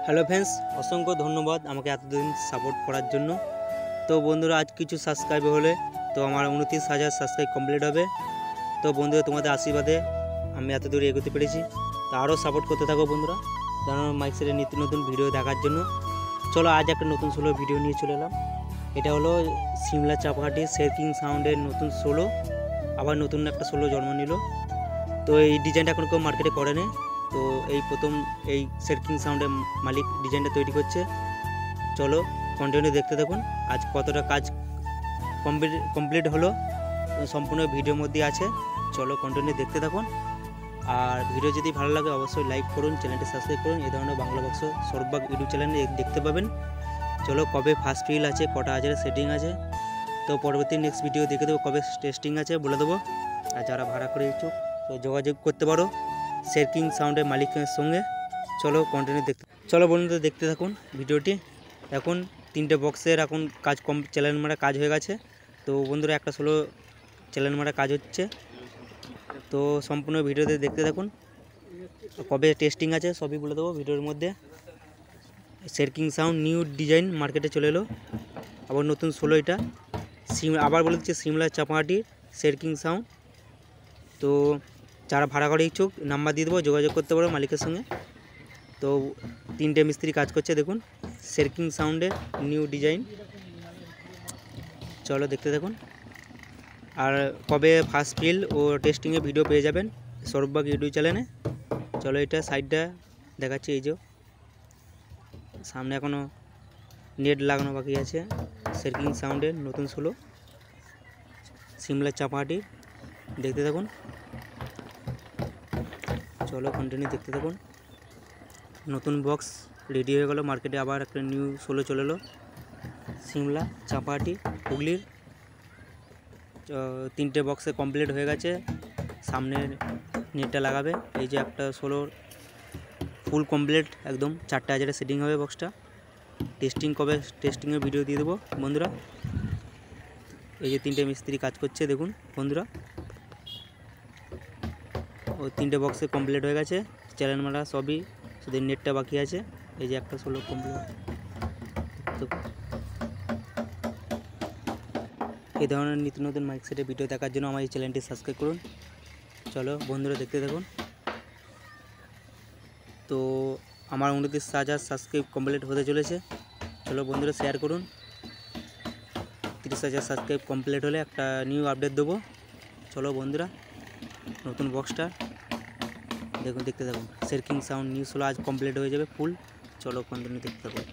Hello friends, অসংখ্য ধন্যবাদ আমাকে এতদিন সাপোর্ট করার জন্য। তো বন্ধুরা, আজ কিছু সাবস্ক্রাইব হলে তো আমার 29,000 সাবস্ক্রাইব কমপ্লিট হবে। তো বন্ধুরা, তোমাদের আশীর্বাদে আমি এত দূরে এগোতে পেরেছি। তো আরও সাপোর্ট করতে থাকো বন্ধুরা, কারণ মাইক সেটের নিত্য নতুন ভিডিও দেখার জন্য। চলো, আজ একটা নতুন সোলো ভিডিও নিয়ে চলে এলাম। এটা হলো সিমলা চাপাহাটি শেরকিং সাউন্ডের নতুন সোলো। আবার নতুন একটা সোলো জন্ম নিল। তো এই ডিজাইনটা এখন কেউ মার্কেটে করেনি। তো এই প্রথম এই শেরকিং সাউন্ডের মালিক ডিজাইনটা তৈরি করছে। চলো কন্টিনিউ দেখতে থাকুন। আজ কতটা কাজ কমপ্লিট হলো সম্পূর্ণ ভিডিওর মধ্যে আছে। চলো কন্টিনিউ দেখতে থাকুন। আর ভিডিও যদি ভালো লাগে অবশ্যই লাইক করুন, চ্যানেলটি সাবস্ক্রাইব করুন। এই ধরনের বাংলা বক্স সৌরভবাগ ইউটিউব চ্যানেলে দেখতে পাবেন। চলো, কবে ফার্স্ট রিল আছে, কটা হাজারের সেটিং আছে, তো পরবর্তী নেক্সট ভিডিও দেখে দেবো। কবে টেস্টিং আছে বলে দেবো। আর যারা ভাড়া করে ইচ্ছুক তো যোগাযোগ করতে পারো শেরকিং সাউন্ডের মালিকের সঙ্গে। চলো কন্টিনিউ চলো বন্ধুরা, দেখতে থাকুন ভিডিওটি। এখন 3টে বক্সের এখন কাজ চ্যানেল মারা কাজ হয়ে গেছে। তো বন্ধুরা, একটা সোলো চ্যানেল মারা কাজ হচ্ছে। তো সম্পূর্ণ ভিডিওতে দেখতে থাকুন। কবে টেস্টিং আছে সবই বলে দেবো ভিডিওর মধ্যে। শেরকিং সাউন্ড নিউ ডিজাইন মার্কেটে চলে এলো। আবার নতুন সোলো এটা আবার বলে দিচ্ছে সিমলা চাপাহাটি শেরকিং সাউন্ড। তো যারা ভাড়া করে ইচ্ছুক নাম্বার দিয়ে দেবো, যোগাযোগ করতে পারো মালিকের সঙ্গে। তো 3টে মিস্ত্রি কাজ করছে দেখুন, শেরকিং সাউন্ডের নিউ ডিজাইন। চলো দেখতে দেখুন। আর কবে ফার্স্ট ফিল ও টেস্টিংয়ের ভিডিও পেয়ে যাবেন সৌরভবাগ ইউটিউব চ্যানেলে। চলো, এটা সাইডটা দেখাচ্ছি। এই যে সামনে এখনও নেট লাগানো বাকি আছে। শেরকিং সাউন্ডের নতুন সোলো সিমলা চাপাহাটি, দেখতে থাকুন। চলো কন্টিনিউ দেখতে থাকুন। নতুন বক্স রেডি হয়ে গেল মার্কেটে। আবার একটা নিউ সোলো চলে এলো সিমলা চাপাহাটি হুগলির। 3টে বক্সে কমপ্লিট হয়ে গেছে। সামনের নেটটা লাগাবে। এই যে একটা সোলোর ফুল কমপ্লিট একদম 4টে হাজারে সেটিং হবে বক্সটা। টেস্টিং কবে টেস্টিংয়ের ভিডিও দিয়ে দেবো বন্ধুরা। এই যে 3টে মিস্ত্রি কাজ করছে দেখুন বন্ধুরা। ও 3টে বক্সে কমপ্লিট হয়ে গেছে চ্যানেল মারা সবই, শুধু নেটটা বাকি আছে। এই যে একটা সোলো কমপ্লিট। তো এই ধরনের নিত্য নতুন মাইক সেটের ভিডিও দেখার জন্য আমার এই চ্যানেলটি সাবস্ক্রাইব করুন। চলো বন্ধুরা দেখতে থাকুন। তো আমার 29,000 সাবস্ক্রাইব কমপ্লিট হতে চলেছে। চলো বন্ধুরা শেয়ার করুন। 30,000 সাবস্ক্রাইব কমপ্লিট হলে একটা নিউ আপডেট দেবো। চলো বন্ধুরা, নতুন বক্সটা দেখতে থাকুন। শেরকিং সাউন্ড নিউ সোলো আজ কমপ্লিট হয়ে যাবে ফুল। চলো কন্টিনিউ দেখতে থাকুন।